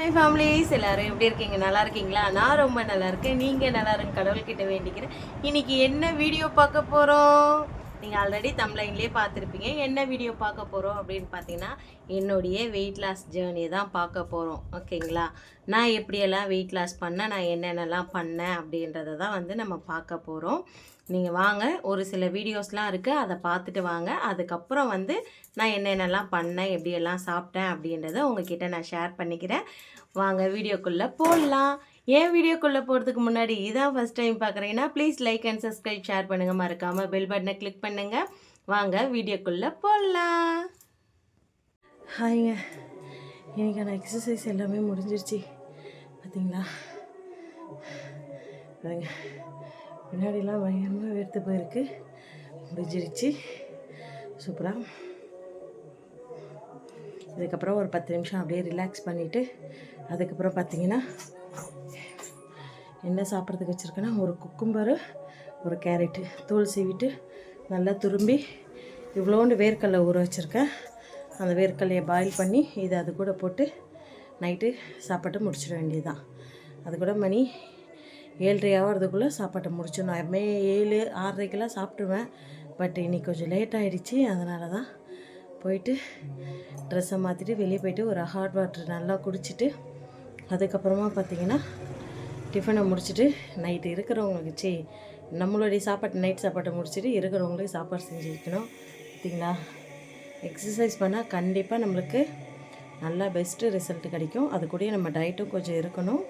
Hi families, எல்லாரும் எப்படி இருக்கீங்க? நல்லா இருக்கீங்களா? நான் ரொம்ப நல்லா இருக்கேன். நீங்கள் நல்லா இருங்க, கடவுள்கிட்ட வேண்டிக்கிறேன். இன்னைக்கு என்ன வீடியோ பார்க்க போகிறோம்? நீங்கள் ஆல்ரெடி தம்ப்லைன்லேயே பார்த்துருப்பீங்க. என்ன வீடியோ பார்க்க போகிறோம் அப்படின்னு பார்த்தீங்கன்னா, என்னுடைய வெயிட் லாஸ் ஜேர்னி தான் பார்க்க போகிறோம். ஓகேங்களா? நான் எப்படியெல்லாம் வெயிட் லாஸ் பண்ணேன், நான் என்னென்னலாம் பண்ணேன் அப்படின்றத தான் வந்து நம்ம பார்க்க போகிறோம். நீங்கள் வாங்க, ஒரு சில வீடியோஸ்லாம் இருக்குது, அதை பார்த்துட்டு வாங்க. அதுக்கப்புறம் வந்து நான் என்னென்னலாம் பண்ணேன், எப்படியெல்லாம் சாப்பிட்டேன் அப்படின்றத உங்ககிட்ட நான் ஷேர் பண்ணிக்கிறேன். வாங்க வீடியோக்குள்ளே போடலாம். ஏன் வீடியோக்குள்ளே போகிறதுக்கு முன்னாடி இதான் ஃபஸ்ட் டைம் பார்க்குறீங்கன்னா please like and subscribe, share பண்ணுங்கள். மறக்காமல் பெல் பட்டனை கிளிக் பண்ணுங்கள். வாங்க வீடியோக்குள்ளே போடலாம். ஹாய்ங்க, இன்றைக்கான எக்ஸசைஸ் எல்லாமே முடிஞ்சிருச்சு. பார்த்தீங்களா? முன்னாடிலாம் பயங்கரமாக வேர்த்து போயிருக்கு, முடிஞ்சிருச்சு. சூப்பராக. இதுக்கப்புறம் ஒரு 10 நிமிஷம் அப்படியே ரிலாக்ஸ் பண்ணிவிட்டு அதுக்கப்புறம் பார்த்திங்கன்னா என்ன சாப்பிட்றதுக்கு வச்சுருக்கேன்னா, ஒரு குக்கும்பரு, ஒரு கேரட்டு தோல் சீவிட்டு நல்லா துரும்பி இவ்வளோண்டு வேர்க்கடலை ஊற வச்சுருக்கேன். அந்த வேர்க்கடலையை பாயில் பண்ணி இதை அது கூட போட்டு நைட்டு சாப்பாட்டை முடிச்சிட வேண்டியது தான். அது கூட மணி 7:30 ஆகிறதுக்குள்ளே சாப்பாட்டை முடிச்சிடணும். நான் எப்பவுமே 7, 6:30 சாப்பிடுவேன். பட் இன்றைக்கி கொஞ்சம் லேட் ஆகிடுச்சி. அதனால தான் போயிட்டு ட்ரெஸ்ஸை மாற்றிட்டு வெளியே போயிட்டு ஒரு ஹாட் வாட்டர் நல்லா குடிச்சிட்டு அதுக்கப்புறமா பார்த்திங்கன்னா டிஃபனை முடிச்சுட்டு நைட்டு இருக்கிறவங்களுக்கு நம்மளுடைய சாப்பாட்டு நைட் சாப்பாட்டை முடிச்சுட்டு இருக்கிறவங்களுக்கு சாப்பாடு செஞ்சு வைக்கணும். பார்த்திங்களா? எக்ஸசைஸ் பண்ணால் கண்டிப்பாக நம்மளுக்கு நல்லா பெஸ்ட்டு ரிசல்ட் கிடைக்கும். அது கூட நம்ம டயட்டும் கொஞ்சம் இருக்கணும்.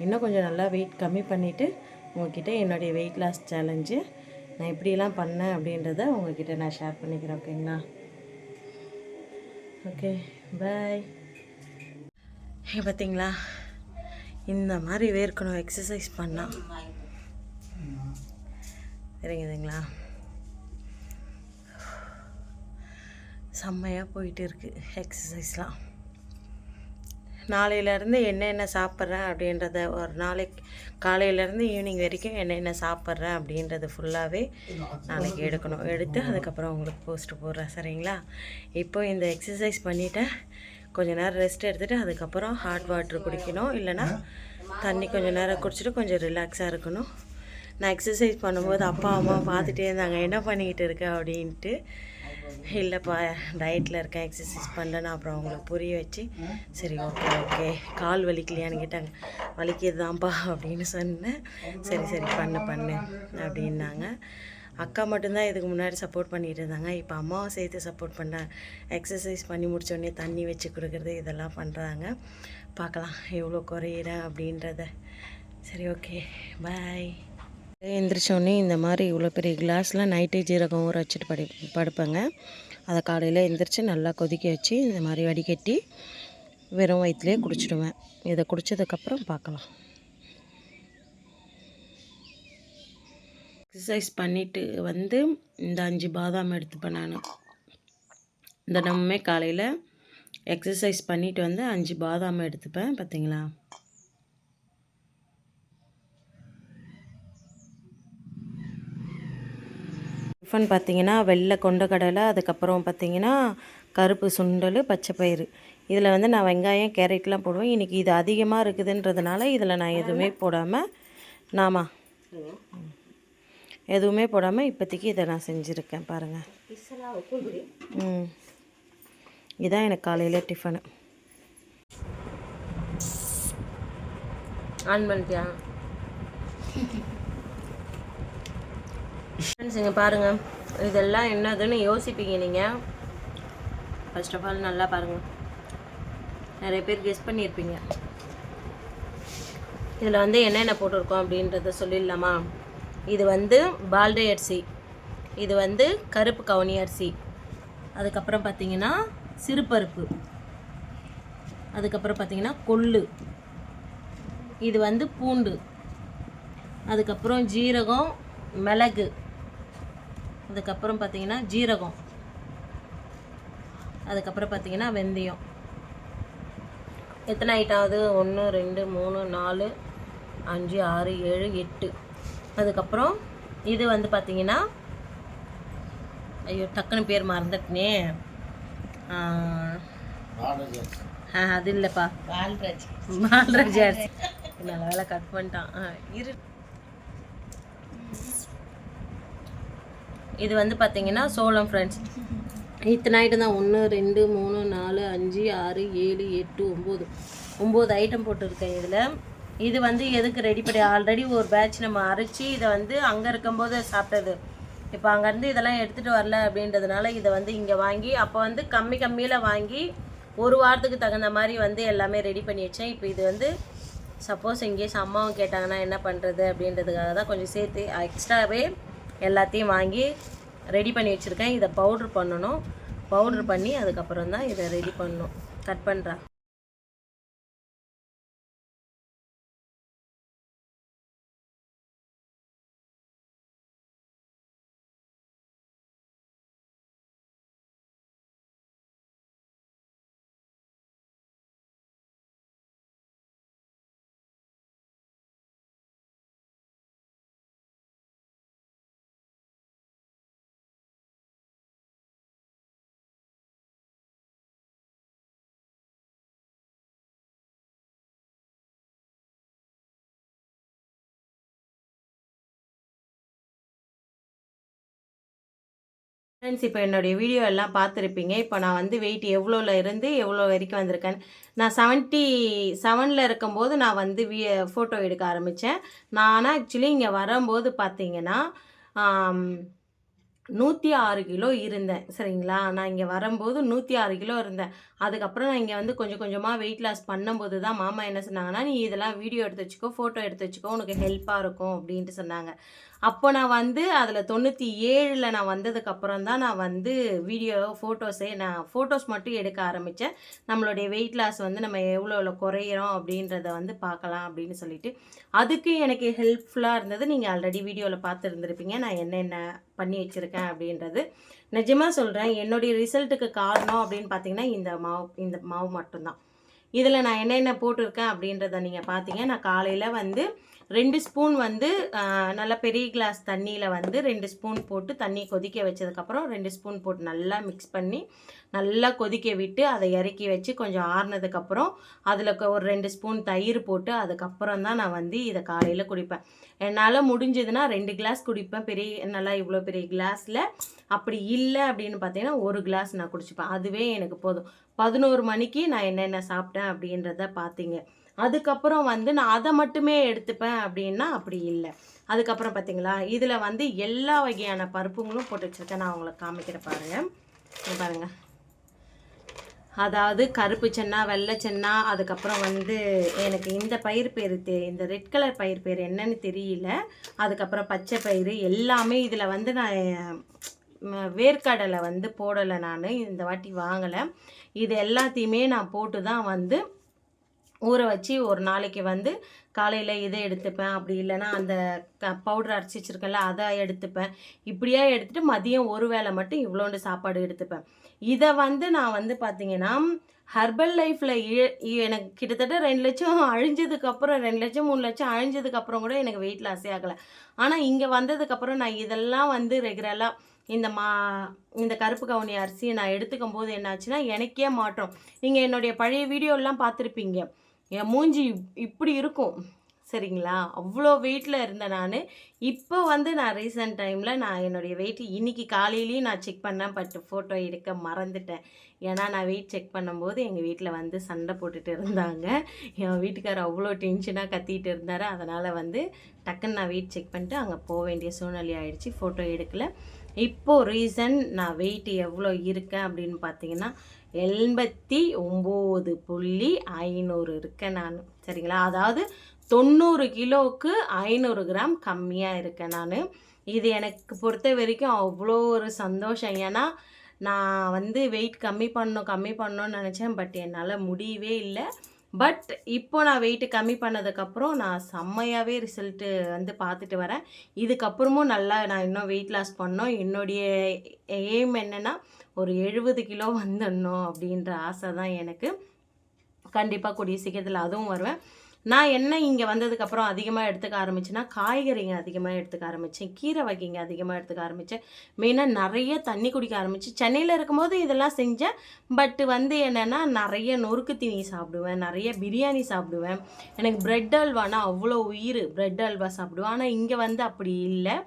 இன்னும் கொஞ்சம் நல்லா வெயிட் கம்மி பண்ணிவிட்டு உங்கள்கிட்ட என்னுடைய வெயிட் லாஸ் சேலஞ்சு நான் எப்படியெல்லாம் பண்ணேன் அப்படின்றத உங்கள்கிட்ட நான் ஷேர் பண்ணிக்கிறேன். ஓகேங்களா? ஓகே, பாய். பார்த்தீங்களா, இந்த மாதிரி வேர்க்கணும் எக்ஸசைஸ் பண்ணால். சரிங்குதுங்களா? செம்மையாக போயிட்டு இருக்குது எக்ஸசைஸ்லாம். நாளையிலேருந்து என்னென்ன சாப்பிட்றேன் அப்படின்றத ஒரு நாளைக்கு காலையிலேருந்து ஈவினிங் வரைக்கும் என்னென்ன சாப்பிட்றேன் அப்படின்றது ஃபுல்லாகவே நாளைக்கு எடுத்து அதுக்கப்புறம் உங்களுக்கு போஸ்ட்டு போடுறேன். சரிங்களா? இப்போ இந்த எக்ஸசைஸ் பண்ணிவிட்டேன், கொஞ்சம் நேரம் ரெஸ்ட் எடுத்துகிட்டு அதுக்கப்புறம் ஹாட் வாட்ரு குடிக்கணும், இல்லைனா தண்ணி கொஞ்சம் நேரம் குடிச்சிட்டு கொஞ்சம் ரிலாக்ஸாக இருக்கணும். நான் எக்ஸசைஸ் பண்ணும்போது அப்பா அம்மா பார்த்துட்டே இருந்தாங்க, என்ன பண்ணிக்கிட்டு இருக்க அப்படின்ட்டு. இல்லைப்பா, டயட்டில் இருக்கேன், எக்ஸசைஸ் பண்ணலன்னா அப்புறம் அவங்களுக்கு புரிய வச்சு சரி ஓகே கால் வலிக்கலையான்னு கேட்டாங்க. வலிக்கிறதான்ப்பா அப்படின்னு சொன்னேன். சரி பண்ணு அப்படின்னாங்க. அக்கா மட்டும்தான் இதுக்கு முன்னாடி சப்போர்ட் பண்ணிகிட்டு இருந்தாங்க. இப்போ அம்மாவும் சேர்த்து சப்போர்ட் பண்ணுறேன். எக்ஸசைஸ் பண்ணி முடித்தோடனே தண்ணி வச்சு கொடுக்குறது இதெல்லாம் பண்ணுறாங்க. பார்க்கலாம் எவ்வளோ குறையிறேன் அப்படின்றத. சரி, ஓகே, பாய். எந்திரிச்சோடனே இந்த மாதிரி இவ்வளோ பெரிய கிளாஸில் நைட்டே ஜீரகம் ஊற வச்சுட்டு படுப்பேங்க. அதை காலையில் எந்திரிச்சு நல்லா கொதிக்க வச்சு இந்த மாதிரி வடிகட்டி வெறும் வயிற்றுலேயே குடிச்சிடுவேன். இதை குடித்ததுக்கப்புறம் பார்க்கலாம். எக்ஸசைஸ் பண்ணிவிட்டு வந்து இந்த 5 பாதாம் எடுத்துப்பேன் நான். தினமுமே காலையில் எக்ஸசைஸ் பண்ணிவிட்டு வந்து 5 பாதாம் எடுத்துப்பேன். பார்த்தீங்களா? டிஃபன் பார்த்திங்கன்னா வெள்ளை கொண்டக்கடலை, அதுக்கப்புறம் பார்த்திங்கன்னா கருப்பு சுண்டல், பச்சை பயிறு. இதில் வந்து நான் வெங்காயம் கேரட்லாம் போடுவேன். இன்றைக்கி இது அதிகமாக இருக்குதுன்றதுனால இதில் நான் எதுவுமே போடாமல் இப்போதைக்கு இதை நான் செஞ்சுருக்கேன். பாருங்கள். இதுதான் எனக்கு காலையில் டிஃபனு. ஆன் பண்ணிட்டியா? ஃப்ரெண்ட்ஸுங்க பாருங்கள், இதெல்லாம் என்னதுன்னு யோசிப்பீங்க நீங்கள். ஃபர்ஸ்ட் ஆஃப் ஆல் நல்லா பாருங்கள், நிறைய பேர் கெஸ் பண்ணியிருப்பீங்க. இதில் வந்து என்னென்ன போட்டிருக்கோம் அப்படின்றத சொல்லிடலாமா? இது வந்து பால்டை அரிசி, இது வந்து கருப்பு கவுனி அரிசி, அதுக்கப்புறம் பார்த்திங்கன்னா சிறுபருப்பு, அதுக்கப்புறம் பார்த்திங்கன்னா கொள்ளு, இது வந்து பூண்டு, அதுக்கப்புறம் ஜீரகம், மிளகு, அதுக்கப்புறம் பார்த்திங்கன்னா ஜீரகம், அதுக்கப்புறம் பார்த்திங்கன்னா வெந்தயம். எத்தனை ஐட்டம் ஆகுது? 1 2 3 4 5 6 7 8. அதுக்கப்புறம் இது வந்து பார்த்திங்கன்னா, ஐயோ டக்குன்னு பேர் மறந்துட்டனே, அது இல்லைப்பா, பால்ராஜ் அரிசி. நல்ல வேலை கட் பண்ணிட்டான். இரு. இது வந்து பார்த்தீங்கன்னா சோளம் ஃப்ரெண்ட்ஸ். இத்தனை ஐட்டம் தான். 1 2 3 4 5 6 7 8 9 ஐட்டம் போட்டுருக்கேன் இதில். இது வந்து எதுக்கு ரெடி பண்ணி ஆல்ரெடி ஒரு பேட்ச் நம்ம அரைச்சி இதை வந்து அங்கே இருக்கும்போது சாப்பிட்டது. இப்போ அங்கேருந்து இதெல்லாம் எடுத்துகிட்டு வரல அப்படின்றதுனால இதை வந்து இங்கே வாங்கி அப்போ வந்து கம்மியில் வாங்கி ஒரு வாரத்துக்கு தகுந்த மாதிரி வந்து எல்லாமே ரெடி பண்ணி வச்சேன். இப்போ இது வந்து சப்போஸ் எங்கேயும் அம்மாவும் கேட்டாங்கன்னா என்ன பண்ணுறது அப்படின்றதுக்காக தான் கொஞ்சம் சேர்த்து எக்ஸ்ட்ராவே எல்லாத்தையும் வாங்கி ரெடி பண்ணி வச்சுருக்கேன். இதை பவுட்ரு பண்ணணும். பவுட்ரு பண்ணி அதுக்கப்புறம் தான் இதை ரெடி பண்ணணும். கட் பண்ணுறேன். ஃப்ரெண்ட்ஸ், இப்போ என்னுடைய வீடியோ எல்லாம் பார்த்துருப்பீங்க. இப்போ நான் வந்து வெயிட் எவ்வளோல இருந்து எவ்வளோ வரைக்கும் வந்திருக்கேன். நான் 77 இருக்கும்போது நான் வந்து ஃபோட்டோ எடுக்க ஆரம்பித்தேன். நான் ஆனால் ஆக்சுவலி இங்கே வரும்போது பார்த்தீங்கன்னா 106 கிலோ இருந்தேன். சரிங்களா, நான் இங்கே வரும்போது 106 கிலோ இருந்தேன். அதுக்கப்புறம் நான் இங்கே வந்து கொஞ்சம் கொஞ்சமாக வெயிட் லாஸ் பண்ணும்போது தான் மாமா என்ன சொன்னாங்கன்னா, நீ இதெல்லாம் வீடியோ எடுத்து வச்சுக்கோ, ஃபோட்டோ எடுத்து வச்சுக்கோ, உனக்கு ஹெல்ப்பாக இருக்கும் அப்படின்ட்டு சொன்னாங்க. அப்போ நான் வந்து அதில் 97ல் நான் வந்ததுக்கப்புறம் தான் நான் வந்து நான் ஃபோட்டோஸ் மட்டும் எடுக்க ஆரம்பித்தேன். நம்மளுடைய வெயிட் லாஸ் வந்து நம்ம எவ்வளோ குறையிறோம் அப்படின்றத வந்து பார்க்கலாம் அப்படின்னு சொல்லிட்டு. அதுக்கு எனக்கு ஹெல்ப்ஃபுல்லாக இருந்தது. நீங்கள் ஆல்ரெடி வீடியோவில் பார்த்துருந்துருப்பீங்க நான் என்னென்ன பண்ணி வச்சுருக்கேன் அப்படின்றது. நிஜமாக சொல்கிறேன், என்னுடைய ரிசல்ட்டுக்கு காரணம் அப்படின்னு பார்த்தீங்கன்னா இந்த மாவு மட்டும்தான். இதில் நான் என்னென்ன போட்டிருக்கேன் அப்படின்றத நீங்கள் பார்த்தீங்க. நான் காலையில் வந்து 2 ஸ்பூன் வந்து நல்லா பெரிய கிளாஸ் தண்ணியில் வந்து 2 ஸ்பூன் போட்டு தண்ணி கொதிக்க வச்சதுக்கப்புறம் 2 ஸ்பூன் போட்டு நல்லா மிக்ஸ் பண்ணி நல்லா கொதிக்க விட்டு அதை இறக்கி வச்சு கொஞ்சம் ஆறுனதுக்கப்புறம் அதில் ஒரு 2 ஸ்பூன் தயிர் போட்டு அதுக்கப்புறம் தான் நான் வந்து இதை காலையில் குடிப்பேன். என்னால் முடிஞ்சதுன்னா 2 கிளாஸ் குடிப்பேன், நல்லா இவ்வளோ பெரிய கிளாஸில். அப்படி இல்லை அப்படின்னு பார்த்தீங்கன்னா 1 கிளாஸ் நான் குடிச்சுப்பேன். அதுவே எனக்கு போதும். 11 மணிக்கு நான் என்னென்ன சாப்பிட்டேன் அப்படின்றத பார்த்தீங்க. அதுக்கப்புறம் வந்து நான் அதை மட்டுமே எடுத்துப்பேன் அப்படின்னா அப்படி இல்லை. அதுக்கப்புறம் பார்த்தீங்களா, இதில் வந்து எல்லா வகையான பருப்புங்களும் போட்டு வச்சுருக்கேன். நான் உங்களுக்கு காமிக்கிற பாருங்கள். அதாவது கருப்பு சென்னா, வெள்ளை சென்னா, அதுக்கப்புறம் வந்து எனக்கு இந்த பயிர் பேர் இந்த ரெட் கலர் பயிர் பேர் என்னன்னு தெரியல. அதுக்கப்புறம் பச்சை பயிறு எல்லாமே இதில் வந்து நான் வேர்க்கடலை வந்து போடலை. நான் இந்த வாட்டி வாங்கலை. இது எல்லாத்தையுமே நான் போட்டு தான் வந்து ஊற வச்சு ஒரு நாளைக்கு வந்து காலையில் இதை எடுத்துப்பேன். அப்படி இல்லைன்னா அந்த பவுடர் அரைச்சி வச்சுருக்கேன்ல அதை எடுத்துப்பேன். இப்படியா எடுத்துகிட்டு மதியம் ஒரு வேளை மட்டும் இவ்வளோண்டு சாப்பாடு எடுத்துப்பேன். இதை வந்து நான் வந்து பார்த்திங்கன்னா ஹெர்பல் லைஃப்பில் எனக்கு கிட்டத்தட்ட 2 லட்சம் அழிஞ்சதுக்கப்புறம் 2 லட்சம் 3 லட்சம் அழிஞ்சதுக்கப்புறம் கூட எனக்கு வெயிட் லாஸே ஆகலை. ஆனால் இங்கே வந்ததுக்கப்புறம் நான் இதெல்லாம் வந்து ரெகுலராக இந்த கருப்பு கவுனி அரிசியை நான் எடுத்துக்கும் போது என்னாச்சுன்னா எனக்கே மாற்றம். நீங்கள் என்னுடைய பழைய வீடியோலாம் பார்த்துருப்பீங்க. என் மூஞ்சி இப்படி இருக்கும். சரிங்களா, அவ்வளோ வெயிட்டில் இருந்தேன் நான். இப்போ வந்து நான் ரீசெண்ட் டைமில் நான் என்னுடைய வெயிட் இன்றைக்கி காலையிலையும் நான் செக் பண்ணேன். பட் ஃபோட்டோ எடுக்க மறந்துட்டேன். ஏன்னா நான் வெயிட் செக் பண்ணும்போது எங்கள் வீட்டில் வந்து சண்டை போட்டுட்டு இருந்தாங்க. என் வீட்டுக்காரர் அவ்வளோ டென்ஷனாக கத்திட்டு இருந்தார். அதனால் வந்து டக்குன்னு நான் வெயிட் செக் பண்ணிட்டு அங்கே போக வேண்டிய சூழ்நிலை ஆகிடுச்சு. ஃபோட்டோ எடுக்கலை. இப்போது ரீசன் நான் வெயிட் எவ்வளோ இருக்கேன் அப்படின்னு பார்த்தீங்கன்னா 89.500 இருக்கேன் நான். சரிங்களா, அதாவது 90 கிலோவுக்கு 500 கிராம் கம்மியாக இருக்கேன் நான். இது எனக்கு பொறுத்த வரைக்கும் அவ்வளோ ஒரு சந்தோஷம். ஏன்னா நான் வந்து வெயிட் கம்மி பண்ணணும்னு நினச்சேன். பட் என்னால் முடியவே இல்லை. பட் இப்போ நான் வெயிட்டு கம்மி பண்ணதுக்கப்புறம் நான் செம்மையாகவே ரிசல்ட்டு வந்து பார்த்துட்டு வரேன். இதுக்கப்புறமும் நல்லா நான் இன்னும் வெயிட் லாஸ் பண்ணோம். என்னுடைய எய்ம் என்னென்னா ஒரு 70 கிலோ வந்துடணும் அப்படின்ற ஆசை தான் எனக்கு. கண்டிப்பாக கூடிய சீக்கிரத்தில் அதுவும் வருவேன். நான் என்ன இங்கே வந்ததுக்கப்புறம் அதிகமாக எடுத்துக்க ஆரம்பிச்சேன்னா, காய்கறிங்க அதிகமாக எடுத்துக்க ஆரம்பித்தேன், கீரை வகைங்க அதிகமாக எடுத்துக்க ஆரம்பித்தேன், மெயினாக நிறைய தண்ணி குடிக்க ஆரம்பிச்சு. சென்னையில் இருக்கும்போது இதெல்லாம் செஞ்சேன். பட் வந்து என்னென்னா நிறைய நொறுக்கு தீனி சாப்பிடுவேன், நிறைய பிரியாணி சாப்பிடுவேன். எனக்கு பிரெட் அல்வானா அவ்வளோ உயிர், பிரெட் அல்வா சாப்பிடுவேன். ஆனால் இங்கே வந்து அப்படி இல்லை.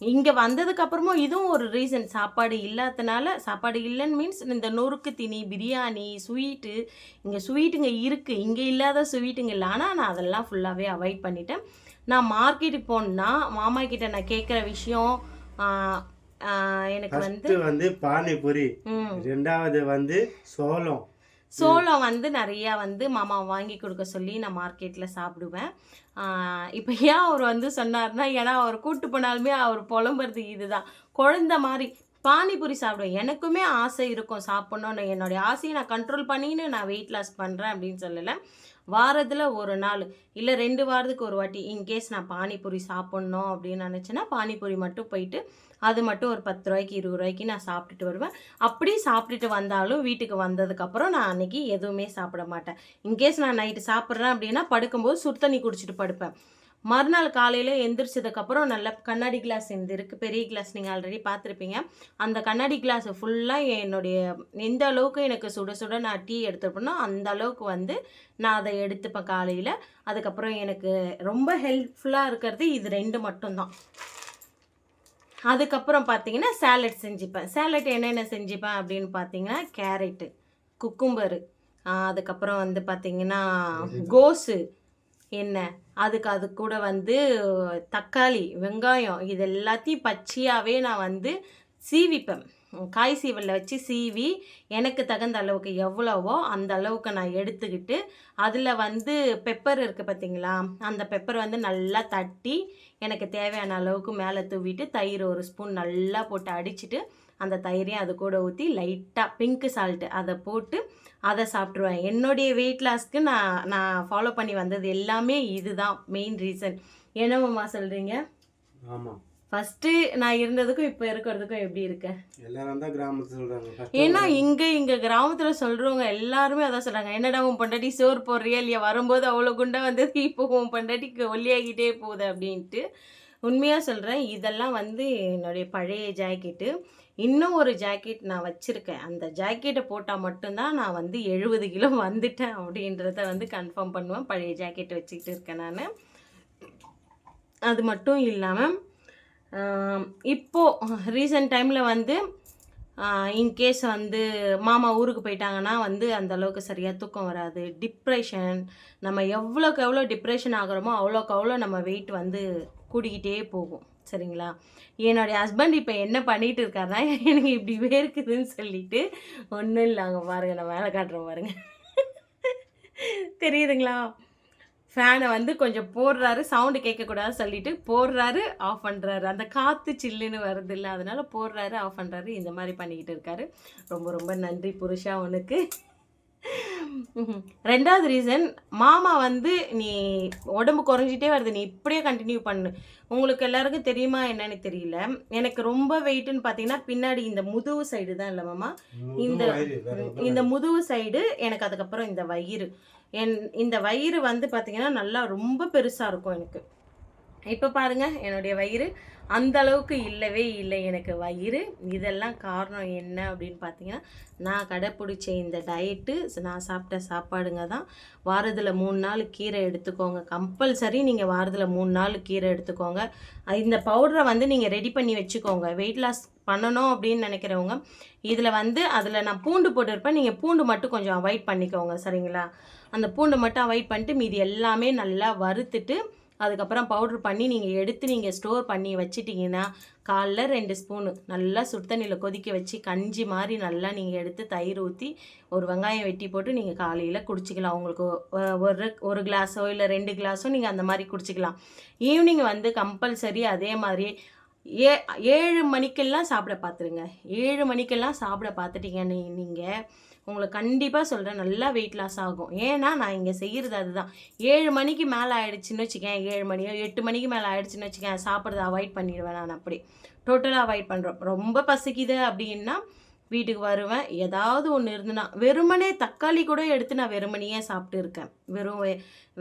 இங்கே வந்ததுக்கப்புறமும் இதுவும் ஒரு ரீசன், சாப்பாடு இல்லாதனால. சாப்பாடு இல்லைன்னு மீன்ஸ் இந்த நொறுக்கு தீனி, பிரியாணி, ஸ்வீட்டு. இங்கே ஸ்வீட்டுங்க இருக்குது, இங்கே இல்லாத ஸ்வீட்டுங்க இல்லை. ஆனால் நான் அதெல்லாம் ஃபுல்லாகவே அவாய்ட் பண்ணிட்டேன். நான் மார்க்கெட்டுக்கு போனேன்னா மாமா கிட்ட நான் கேட்குற விஷயம், எனக்கு வந்து பானிபூரி, ரெண்டாவது வந்து சோளம் வந்து நிறையா வந்து மாமா வாங்கி கொடுக்க சொல்லி நான் மார்க்கெட்டில் சாப்பிடுவேன். இப்போ ஏன் அவர் வந்து சொன்னார்னா, ஏன்னா அவர் கூப்பிட்டு போனாலுமே அவர் புலம்புறது இதுதான், குழந்த மாதிரி பானிபூரி சாப்பிடுவேன். எனக்குமே ஆசை இருக்கும் சாப்பிட்ணுன்னு. என்னுடைய ஆசையை நான் கண்ட்ரோல் பண்ணின்னு நான் வெயிட் லாஸ் பண்ணுறேன் அப்படின்னு சொல்லலை. வாரத்தில் ஒரு நாள் இல்லை 2 வாரத்துக்கு ஒரு வாட்டி இன்கேஸ் நான் பானிபூரி சாப்பிட்ணும் அப்படின்னு நினச்சேன்னா பானிபூரி மட்டும் போயிட்டு அது மட்டும் ஒரு 10 ரூபாய்க்கு 20 ரூபாய்க்கு நான் சாப்பிட்டுட்டு வருவேன். அப்படி சாப்பிட்டுட்டு வந்தாலும் வீட்டுக்கு வந்ததுக்கப்புறம் நான் அன்றைக்கி எதுவுமே சாப்பிட மாட்டேன். இன்கேஸ் நான் நைட்டு சாப்பிட்றேன் அப்படின்னா படுக்கும்போது சுடு தண்ணி குடிச்சிட்டு படுப்பேன். மறுநாள் காலையில் எந்திரிச்சதுக்கப்புறம் நல்ல கண்ணாடி கிளாஸ் இருக்குது, பெரிய கிளாஸ், நீங்கள் ஆல்ரெடி பார்த்துருப்பீங்க. அந்த கண்ணாடி கிளாஸை ஃபுல்லாக என்னுடைய எந்த அளவுக்கு எனக்கு சுட சுட நான் டீ எடுத்துப்பேனோ அந்த அளவுக்கு வந்து நான் அதை எடுத்துப்பேன் காலையில். அதுக்கப்புறம் எனக்கு ரொம்ப ஹெல்ப்ஃபுல்லாக இருக்கிறது இது 2 மட்டும்தான். அதுக்கப்புறம் பார்த்தீங்கன்னா சேலட் செஞ்சுப்பேன். சேலட் என்னென்ன செஞ்சுப்பேன் அப்படின்னு பார்த்தீங்கன்னா, கேரட்டு, குக்கும்பரு, அதுக்கப்புறம் வந்து பார்த்தீங்கன்னா கோஸு எண்ணெய், அது கூட வந்து தக்காளி, வெங்காயம், இது எல்லாத்தையும் பச்சையாகவே நான் வந்து சீவிப்பேன். காய் சீவலில் வச்சு சீவி எனக்கு தகுந்த அளவுக்கு எவ்வளவோ அந்த அளவுக்கு நான் எடுத்துக்கிட்டு, அதில் வந்து பெப்பர் இருக்குது பார்த்தீங்களா, அந்த பெப்பர் வந்து நல்லா தட்டி எனக்கு தேவையான அளவுக்கு மேலே தூவிட்டு, தயிர் 1 ஸ்பூன் நல்லா போட்டு அடிச்சுட்டு அந்த தயிரையும் அது கூட ஊற்றி லைட்டாக பிங்க்கு சால்ட்டு அதை போட்டு அதை சாப்பிட்ருவேன். என்னுடைய வெயிட் லாஸ்க்கு நான் ஃபாலோ பண்ணி வந்தது எல்லாமே இதுதான் மெயின் ரீசன். என்னம்மா சொல்கிறீங்க? ஆமாம். ஃபஸ்ட்டு நான் இருந்ததுக்கும் இப்போ இருக்கிறதுக்கும் எப்படி இருக்கேன்? எல்லாரும் தான் கிராமத்தில் சொல்கிறாங்க. ஏன்னா இங்கே கிராமத்தில் சொல்கிறவங்க எல்லாருமே அதான் சொல்கிறாங்க, என்னடா உன் பொண்டாட்டி சோறு போடுறியா இல்லையா, வரும்போது அவ்வளோ குண்டா வந்தது, இப்போ உன் பொண்டாட்டிக்கு ஒல்லியாகிட்டே போகுது அப்படின்ட்டு. உண்மையாக சொல்கிறேன், இதெல்லாம் வந்து என்னுடைய பழைய ஜாக்கெட்டு. இன்னும் ஒரு ஜாக்கெட் நான் வச்சுருக்கேன். அந்த ஜாக்கெட்டை போட்டால் மட்டும்தான் நான் வந்து 70 கிலோ வந்துட்டேன் அப்படின்றத வந்து கன்ஃபார்ம் பண்ணுவேன். பழைய ஜாக்கெட் வச்சுக்கிட்டு இருக்கேன் நான். அது மட்டும் இல்லாமல் இப்போது ரீசெண்ட் டைமில் வந்து இன்கேஸ் வந்து மாமா ஊருக்கு போயிட்டாங்கன்னா வந்து அந்தளவுக்கு சரியாக தூக்கம் வராது, டிப்ரெஷன். நம்ம எவ்வளோக்கு எவ்வளோ டிப்ரெஷன் ஆகிறோமோ அவ்வளோக்கு அவ்வளோ நம்ம வெயிட் வந்து கூடிக்கிட்டே போகும். சரிங்களா? என்னுடைய ஹஸ்பண்ட் இப்போ என்ன பண்ணிகிட்டு இருக்காருன்னா, எனக்கு இப்படி வேர்க்குதுன்னு சொல்லிட்டு ஒன்றும் இல்லைங்க, பாருங்கள் நான் மேலே காட்டுறேன் பாருங்கள், தெரியுதுங்களா? ஃபேனை வந்து கொஞ்சம் போடுறாரு, சவுண்டு கேட்கக்கூடாது சொல்லிட்டு போடுறாரு, ஆஃப் பண்ணுறாரு. அந்த காற்று சில்லுன்னு வருது இல்லை, அதனால் போடுறாரு, ஆஃப் பண்ணுறாரு, இந்த மாதிரி பண்ணிக்கிட்டு இருக்காரு. ரொம்ப ரொம்ப நன்றி புருஷா உனக்கு. 2வது ரீசன், மாமா வந்து நீ உடம்பு குறைஞ்சிட்டே வருது, நீ இப்படியே கண்டினியூ பண்ணு. உங்களுக்கு எல்லாருக்கும் தெரியுமா என்னன்னு தெரியல, எனக்கு ரொம்ப வெயிட்டுன்னு பார்த்தீங்கன்னா பின்னாடி இந்த முதுகு சைடு தான் இல்லை மாமா, இந்த முதுகு சைடு எனக்கு, அதுக்கப்புறம் இந்த வயிறு. இந்த வயிறு வந்து பார்த்திங்கன்னா நல்லா ரொம்ப பெருசாக இருக்கும் எனக்கு. இப்போ பாருங்கள் என்னுடைய வயிறு அந்த அளவுக்கு இல்லவே இல்லை எனக்கு வயிறு. இதெல்லாம் காரணம் என்ன அப்படின்னு பார்த்தீங்கன்னா, நான் கடைப்பிடிச்ச இந்த டயட்டு, நான் சாப்பிட்ட சாப்பாடுங்க தான். வாரத்தில் 3 நாள் கீரை எடுத்துக்கோங்க, கம்பல்சரி நீங்கள் வாரத்தில் 3 நாள் கீரை எடுத்துக்கோங்க. இந்த பவுடரை வந்து நீங்கள் ரெடி பண்ணி வச்சுக்கோங்க. வெயிட் லாஸ் பண்ணணும் அப்படின்னு நினைக்கிறவங்க இதில் வந்து, அதில் நான் பூண்டு போட்டிருப்பேன், நீங்கள் பூண்டு மட்டும் கொஞ்சம் அவாய்ட் பண்ணிக்கோங்க. சரிங்களா? அந்த பூண்டு மட்டும் அவாய்ட் பண்ணிட்டு மீதி எல்லாமே நல்லா வறுத்துட்டு அதுக்கப்புறம் பவுட்ரு பண்ணி நீங்கள் எடுத்து நீங்கள் ஸ்டோர் பண்ணி வச்சிட்டிங்கன்னா, காலைல 2 ஸ்பூனு நல்லா சுடு தண்ணியில் கொதிக்க வச்சு கஞ்சி மாதிரி நல்லா நீங்கள் எடுத்து தயிர் ஊற்றி ஒரு வெங்காயம் வெட்டி போட்டு நீங்கள் காலையில் குடிச்சிக்கலாம். உங்களுக்கு ஒரு கிளாஸோ இல்லை 2 கிளாஸோ நீங்கள் அந்த மாதிரி குடிச்சிக்கலாம். ஈவினிங் வந்து கம்பல்சரி அதே மாதிரி 7 மணிக்கெல்லாம் சாப்பிட பார்த்துருங்க. 7 மணிக்கெல்லாம் சாப்பிட பார்த்துட்டீங்க நீங்கள், உங்களுக்கு கண்டிப்பாக சொல்கிறேன் நல்லா வெயிட் லாஸ் ஆகும். ஏன்னா நான் இங்கே செய்கிறது அதுதான். 7 மணிக்கு மேலே ஆகிடுச்சின்னு வச்சுக்கேன், 7 மணியோ 8 மணிக்கு மேலே ஆகிடுச்சின்னு வச்சுக்கேன், சாப்பிட்றத அவாய்ட் பண்ணிடுவேன். நான் அப்படி டோட்டலாக அவாய்ட் பண்ணுறோம். ரொம்ப பசிக்குது அப்படின்னா வீட்டுக்கு வருவேன், ஏதாவது ஒன்று இருந்துன்னா வெறுமனே தக்காளி கூட எடுத்து நான் வெறுமனையே சாப்பிட்டு இருக்கேன். வெறும்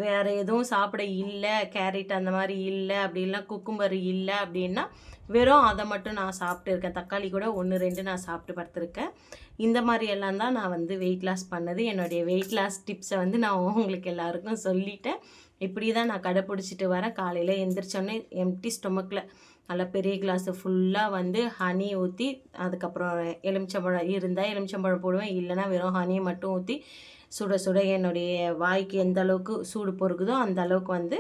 வேறு எதுவும் சாப்பிட இல்லை, கேரட் அந்த மாதிரி இல்லை, அப்படிலாம் குக்கும்பர் இல்லை அப்படின்னா வெறும் அதை மட்டும் நான் சாப்பிட்டு இருக்கேன். தக்காளி கூட 1, 2 நான் சாப்பிட்டு படுத்திருக்கேன். இந்த மாதிரி எல்லாம் தான் நான் வந்து வெயிட் லாஸ் பண்ணது. என்னுடைய வெயிட் லாஸ் டிப்ஸை வந்து நான் உங்களுக்கு எல்லாருக்கும் சொல்லிட்டேன். இப்படி தான் நான் கடைப்பிடிச்சிட்டு வரேன். காலையில் எந்திரிச்சோன்னே எம்டி ஸ்டொமக்கில் நல்லா பெரிய கிளாஸு ஃபுல்லாக வந்து ஹனி ஊற்றி, அதுக்கப்புறம் எலுமிச்சம்பழம் இருந்தால் எலுமிச்சம்பழம் போடுவேன், இல்லைனா வெறும் ஹனியை மட்டும் ஊற்றி சுட சுட என்னுடைய வாய்க்கு எந்த அளவுக்கு சூடு பொறுக்குதோ அந்த அளவுக்கு வந்து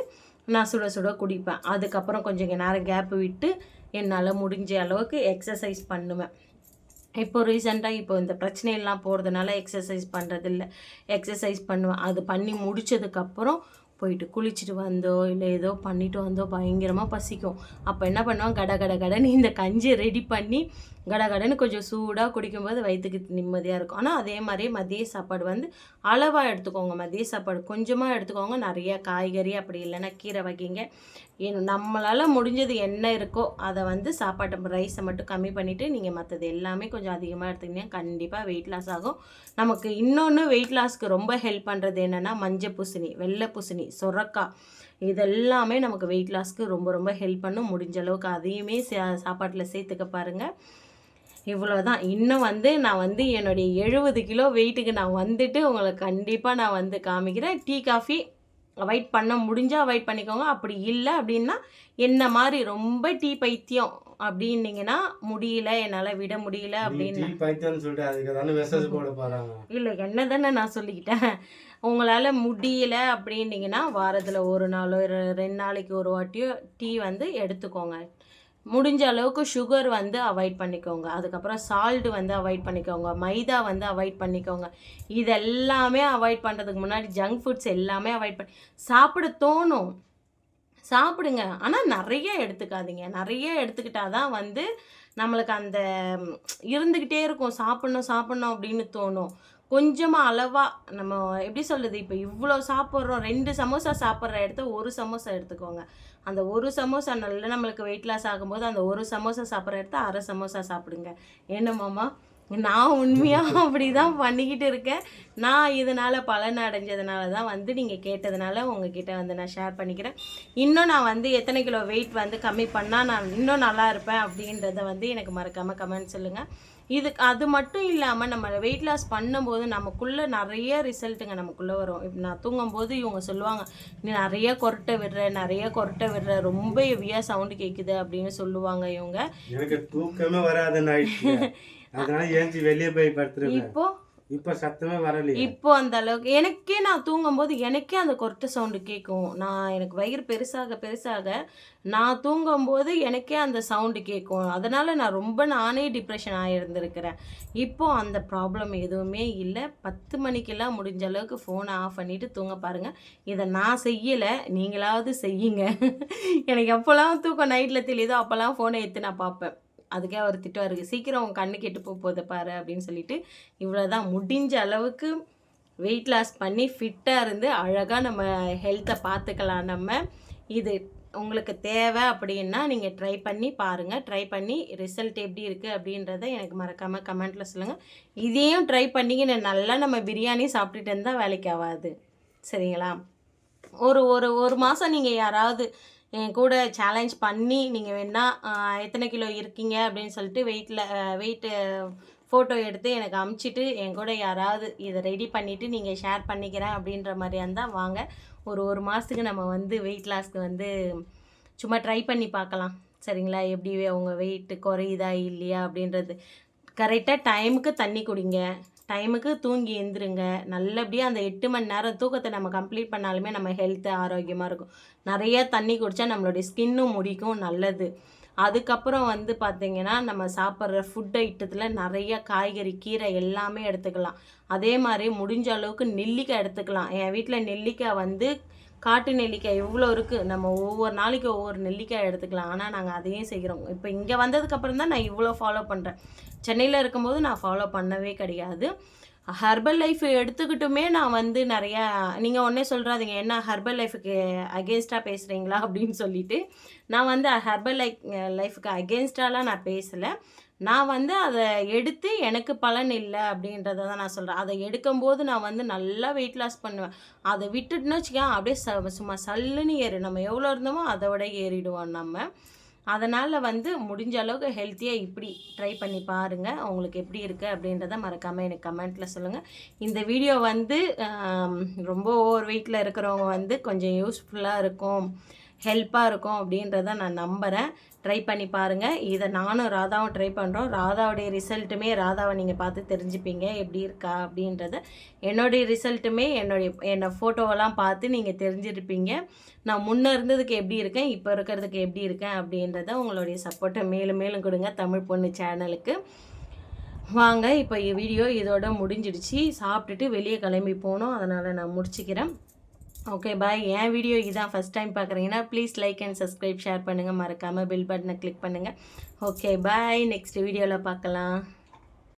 நான் சுட சுட குடிப்பேன். அதுக்கப்புறம் கொஞ்சம் நேரம் கேப்பு விட்டு என்னால் முடிஞ்ச அளவுக்கு எக்ஸசைஸ் பண்ணுவேன். இப்போ ரீசெண்டாக இப்போ இந்த பிரச்சனையெல்லாம் போகிறதுனால எக்ஸசைஸ் பண்ணுறதில்ல. எக்ஸசைஸ் பண்ணுவேன். அது பண்ணி முடித்ததுக்கப்புறம் போயிட்டு குளிச்சுட்டு வந்தோ இல்லை ஏதோ பண்ணிட்டு வந்தோ பயங்கரமாக பசிக்கும். அப்போ என்ன பண்ணுவோம், கடன்னு இந்த கஞ்சியை ரெடி பண்ணி கடன்னு கொஞ்சம் சூடாக குடிக்கும்போது வயிற்றுக்கு நிம்மதியாக இருக்கும். ஆனால் அதே மாதிரி மதிய சாப்பாடு வந்து அளவாக எடுத்துக்கோங்க. மதிய சாப்பாடு கொஞ்சமாக எடுத்துக்கோங்க. நிறைய காய்கறி அப்படி இல்லைன்னா கீரை வகைங்க நம்மளால் முடிஞ்சது என்ன இருக்கோ அதை வந்து சாப்பாட்டு ரைஸை மட்டும் கம்மி பண்ணிவிட்டு நீங்கள் மற்றது எல்லாமே கொஞ்சம் அதிகமாக எடுத்துக்கிட்டீங்கன்னா கண்டிப்பாக வெயிட் லாஸ் ஆகும். நமக்கு இன்னொன்று வெயிட் லாஸ்க்கு ரொம்ப ஹெல்ப் பண்ணுறது என்னென்னா மஞ்சள் பூசணி, வெள்ளை பூசணி, சொரக்காய் இதெல்லாமே நமக்கு வெயிட் லாஸ்க்கு ரொம்ப ரொம்ப ஹெல்ப் பண்ணும். முடிஞ்ச அளவுக்கு அதையுமே சாப்பாட்டில் சேர்த்துக்க பாருங்கள். இவ்வளோதான். இன்னும் வந்து நான் வந்து என்னுடைய 70 கிலோ வெயிட்டுக்கு நான் வந்துட்டு உங்களுக்கு கண்டிப்பாக நான் வந்து காமிக்கிறேன். டீ காஃபி அவாய்ட் பண்ண முடிஞ்சால் அவாய்ட் பண்ணிக்கோங்க. அப்படி இல்லை அப்படின்னா என்ன மாதிரி ரொம்ப டீ பைத்தியம் அப்படின்னீங்கன்னா முடியல, என்னால் விட முடியல அப்படின்னு இல்லை என்ன தானே நான் சொல்லிக்கிட்டேன். உங்களால் முடியல அப்படின்னீங்கன்னா வாரத்தில் 1 நாளோ 2 நாளைக்கு ஒரு வாட்டியோ டீ வந்து எடுத்துக்கோங்க. முடிஞ்ச அளவுக்கு சுகர் வந்து அவாய்ட் பண்ணிக்கோங்க. அதுக்கப்புறம் சால்ட் வந்து அவாய்ட் பண்ணிக்கோங்க. மைதா வந்து அவாய்ட் பண்ணிக்கோங்க. இதெல்லாமே அவாய்ட் பண்ணுறதுக்கு முன்னாடி ஜங்க் ஃபுட்ஸ் எல்லாமே அவாய்ட் பண்ணி சாப்பிட தோணும், சாப்பிடுங்க. ஆனால் நிறைய எடுத்துக்காதீங்க. நிறைய எடுத்துக்கிட்டால் தான் வந்து நம்மளுக்கு அந்த இருந்துக்கிட்டே இருக்கும், சாப்பிட்ணும் அப்படின்னு தோணும். கொஞ்சமாக அளவாக நம்ம எப்படி சொல்கிறது, இப்போ இவ்வளோ சாப்பிட்றோம், 2 சமோசா சாப்பிட்ற இடத்த 1 சமோசா எடுத்துக்கோங்க. அந்த 1 சமோசா நல்லா நம்மளுக்கு வெயிட் லாஸ் ஆகும்போது அந்த 1 சமோசா சாப்பிட்ற இடத்த 1/2 சமோசா சாப்பிடுங்க. என்னமாம்மா, நான் உண்மையாக அப்படி தான் பண்ணிக்கிட்டு இருக்கேன். நான் இதனால் பலன் அடைஞ்சதுனால தான் வந்து நீங்கள் கேட்டதுனால உங்ககிட்ட வந்து நான் ஷேர் பண்ணிக்கிறேன். இன்னும் நான் வந்து எத்தனை கிலோ வெயிட் வந்து கம்மி பண்ணால் நான் இன்னும் நல்லா இருப்பேன் அப்படின்றத வந்து எனக்கு மறக்காமல் கமெண்ட் சொல்லுங்கள். அது மட்டும் இல்லாமல் நம்ம வெயிட் லாஸ் பண்ணும்போது நமக்குள்ளே நிறைய ரிசல்ட்டுங்க நமக்குள்ளே வரும். இப்போ நான் தூங்கும்போது இவங்க சொல்லுவாங்க, நீ நிறைய கொரட்டை விடுற, ரொம்ப ஹெவியாக சவுண்டு கேட்குது அப்படின்னு சொல்லுவாங்க இவங்க. எனக்கு தூக்கமே வராது அதனால ஏஞ்சி வெளியே போய் படுத்துருவேன். இப்போ சத்தமே வரலையே. இப்போ அந்த அளவுக்கு எனக்கே நான் தூங்கும்போது எனக்கே அந்த கொரட்டை சவுண்டு கேட்கும். எனக்கு வயிறு பெருசாக நான் தூங்கும்போது எனக்கே அந்த சவுண்டு கேட்கும். அதனால் நானே டிப்ரெஷன் ஆகியிருந்திருக்கிறேன். இப்போ அந்த ப்ராப்ளம் எதுவுமே இல்லை. 10 மணிக்கெல்லாம் முடிஞ்ச அளவுக்கு ஃபோனை ஆஃப் பண்ணிவிட்டு தூங்க பாருங்கள். இதை நான் செய்யலை, நீங்களாவது செய்யுங்க. எனக்கு எப்போல்லாம் தூக்கம் நைட்டில் தெரியுதோ அப்போல்லாம் ஃபோனை எடுத்து நான் பார்ப்பேன். அதுக்கே அவர் திட்டுவார், சீக்கிரம் உன் கண்ணு கெட்டு போகுது பாரு அப்படின்னு சொல்லிட்டு. இவ்வளோதான். முடிஞ்ச அளவுக்கு வெயிட் லாஸ் பண்ணி ஃபிட்டாக இருந்து அழகாக நம்ம ஹெல்த்தை பார்த்துக்கலாம். இது உங்களுக்கு தேவை அப்படின்னா நீங்கள் ட்ரை பண்ணி பாருங்கள். ட்ரை பண்ணி ரிசல்ட் எப்படி இருக்குது அப்படின்றத எனக்கு மறக்காமல் கமெண்ட்டில் சொல்லுங்கள். இதையும் ட்ரை பண்ணிங்க. நல்லா நம்ம பிரியாணி சாப்பிட்டுட்டு இருந்தால் வேலைக்கு ஆகாது, சரிங்களா? ஒரு மாதம் நீங்கள் யாராவது என் கூட சேலஞ்ச் பண்ணி நீங்கள் வேணால் எத்தனை கிலோ இருக்கீங்க அப்படின்னு சொல்லிட்டு வெயிட்டு ஃபோட்டோ எடுத்து எனக்கு அமுச்சிட்டு என் கூட யாராவது இதை ரெடி பண்ணிவிட்டு நீங்கள் ஷேர் பண்ணிக்கிறேன் அப்படின்ற மாதிரியா இருந்தால் வாங்க. ஒரு மாதத்துக்கு நம்ம வந்து வெயிட் லாஸ்க்கு வந்து சும்மா ட்ரை பண்ணி பார்க்கலாம், சரிங்களா? எப்படி உங்கள் வெயிட்டு குறையுதா இல்லையா அப்படின்றது. கரெக்டாக டைமுக்கு தண்ணி குடிங்க, டைமுக்கு தூங்கி எழுந்திருங்க. நல்லபடியாக அந்த 8 மணி நேரம் தூக்கத்தை நம்ம கம்ப்ளீட் பண்ணாலுமே நம்ம ஹெல்த்து ஆரோக்கியமாக இருக்கும். நிறையா தண்ணி குடித்தா நம்மளுடைய ஸ்கின்னும் முடிக்கும், நல்லது. அதுக்கப்புறம் வந்து பார்த்திங்கன்னா நம்ம சாப்பிட்ற ஃபுட் ஐட்டத்தில் நிறைய காய்கறி, கீரை எல்லாமே எடுத்துக்கலாம். அதே மாதிரி முடிஞ்ச அளவுக்கு நெல்லிக்காய் எடுத்துக்கலாம். என் வீட்டில் நெல்லிக்காய் வந்து காட்டு நெல்லிக்காய் எவ்வளோ இருக்குது, நம்ம ஒவ்வொரு நாளைக்கு ஒவ்வொரு நெல்லிக்காய் எடுத்துக்கலாம். ஆனால் நாங்கள் அதையும் செய்கிறோம். இப்போ இங்கே வந்ததுக்கப்புறம் தான் நான் இவ்வளோ ஃபாலோ பண்ணுறேன். சென்னையில் இருக்கும்போது நான் ஃபாலோ பண்ணவே கிடையாது. ஹெர்பல் லைஃப் எடுத்துக்கிட்டுமே நான் வந்து நிறையா, நீங்கள் ஒன்றே சொல்கிறாதீங்க என்ன ஹெர்பல் லைஃபுக்கு அகேன்ஸ்டாக பேசுகிறீங்களா அப்படின்னு சொல்லிட்டு. நான் வந்து ஹெர்பல் லைஃபுக்கு அகேன்ஸ்டாலாம் நான் பேசலை. நான் வந்து அதை எடுத்து எனக்கு பலன் இல்லை அப்படின்றத தான் நான் சொல்கிறேன். அதை எடுக்கும்போது நான் வந்து நல்லா வெயிட் லாஸ் பண்ணுவேன். அதை விட்டுட்டுன்னு வச்சுக்கேன் அப்படியே சும்மா சல்லுன்னு ஏறு. நம்ம எவ்வளோ இருந்தோமோ அதை விட ஏறிடுவோம் நம்ம. அதனால் வந்து முடிஞ்ச அளவுக்கு ஹெல்த்தியாக இப்படி ட்ரை பண்ணி பாருங்கள். உங்களுக்கு எப்படி இருக்குது அப்படின்றத மறக்காமல் எனக்கு கமெண்ட்டில் சொல்லுங்கள். இந்த வீடியோ வந்து ரொம்ப ஓவர் வெயிட்டில் இருக்கிறவங்க வந்து கொஞ்சம் யூஸ்ஃபுல்லாக இருக்கும், ஹெல்ப்பாக இருக்கும் அப்படின்றத நான் நம்புகிறேன். ட்ரை பண்ணி பாருங்கள். இதை நானும் ராதாவும் ட்ரை பண்ணுறோம். ராதாவுடைய ரிசல்ட்டுமே ராதாவை நீங்கள் பார்த்து தெரிஞ்சுப்பீங்க எப்படி இருக்கா அப்படின்றத. என்னுடைய ரிசல்ட்டுமே என்னை ஃபோட்டோவெல்லாம் பார்த்து நீங்கள் தெரிஞ்சிருப்பீங்க. நான் முன்னே இருந்ததுக்கு எப்படி இருக்கேன், இப்போ இருக்கிறதுக்கு எப்படி இருக்கேன் அப்படின்றத உங்களுடைய சப்போர்ட்டை மேலும் மேலும் கொடுங்க தமிழ் பொண்ணு சேனலுக்கு. வாங்க, இப்போ வீடியோ இதோட முடிஞ்சிடுச்சு. சாப்பிட்டுட்டு வெளியே கிளம்பி போகணும், அதனால் நான் முடிச்சுக்கிறேன். Okay bye. என் வீடியோ இதான் ஃபஸ்ட் டைம் பார்க்குறீங்கன்னா please like and subscribe, share பண்ணுங்கள். மறக்காமல் பெல் பட்டனை கிளிக் பண்ணுங்கள். Okay bye. நெக்ஸ்ட் வீடியோவில் பார்க்கலாம்.